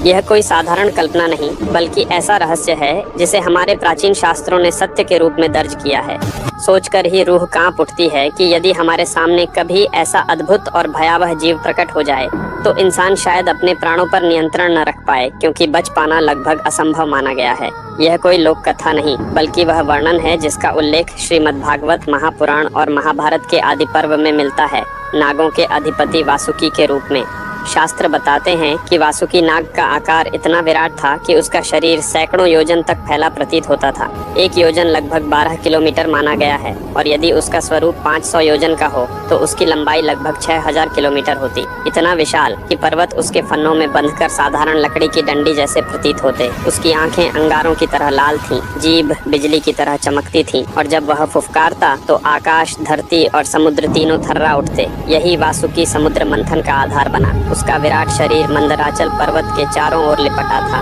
यह कोई साधारण कल्पना नहीं, बल्कि ऐसा रहस्य है जिसे हमारे प्राचीन शास्त्रों ने सत्य के रूप में दर्ज किया है। सोचकर ही रूह कांप उठती है कि यदि हमारे सामने कभी ऐसा अद्भुत और भयावह जीव प्रकट हो जाए तो इंसान शायद अपने प्राणों पर नियंत्रण न रख पाए, क्योंकि बच पाना लगभग असंभव माना गया है। यह कोई लोक कथा नहीं, बल्कि वह वर्णन है जिसका उल्लेख श्रीमद् भागवत, महापुराण और महाभारत के आदि पर्व में मिलता है, नागों के अधिपति वासुकी के रूप में। शास्त्र बताते हैं कि वासुकी नाग का आकार इतना विराट था कि उसका शरीर सैकड़ों योजन तक फैला प्रतीत होता था। एक योजन लगभग 12 किलोमीटर माना गया है, और यदि उसका स्वरूप 500 योजन का हो तो उसकी लंबाई लगभग 6000 किलोमीटर होती। इतना विशाल कि पर्वत उसके फन्नों में बंधकर साधारण लकड़ी की डंडी जैसे प्रतीत होते। उसकी आंखें अंगारों की तरह लाल थीं, जीभ बिजली की तरह चमकती थी, और जब वह फुफकारता तो आकाश, धरती और समुद्र तीनों थर्रा उठते। यही वासुकी समुद्र मंथन का आधार बना। उसका विराट शरीर मंदराचल पर्वत के चारों ओर लिपटा था।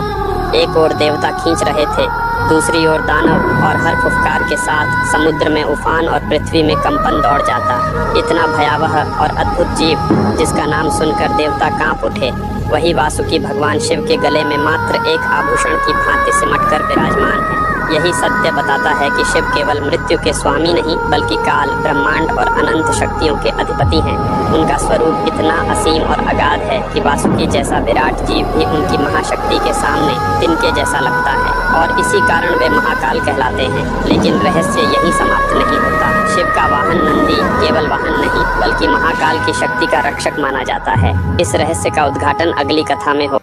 एक ओर देवता खींच रहे थे, दूसरी ओर दानव, और हर फुफकार के साथ समुद्र में उफान और पृथ्वी में कंपन दौड़ जाता। इतना भयावह और अद्भुत जीव जिसका नाम सुनकर देवता कांप उठे, वही वासुकी भगवान शिव के गले में मात्र एक आभूषण की भांति सिमटकर विराजमान है। यही सत्य बताता है कि शिव केवल मृत्यु के स्वामी नहीं, बल्कि काल, ब्रह्मांड और अनंत शक्तियों के अधिपति हैं। उनका स्वरूप इतना असीम और अगाध है कि वासुकी जैसा विराट जीव भी उनकी महाशक्ति के सामने तिनके जैसा लगता है, और इसी कारण वे महाकाल कहलाते हैं। लेकिन रहस्य यही समाप्त नहीं होता। शिव का वाहन नंदी केवल वाहन नहीं, बल्कि महाकाल की शक्ति का रक्षक माना जाता है। इस रहस्य का उद्घाटन अगली कथा में हो।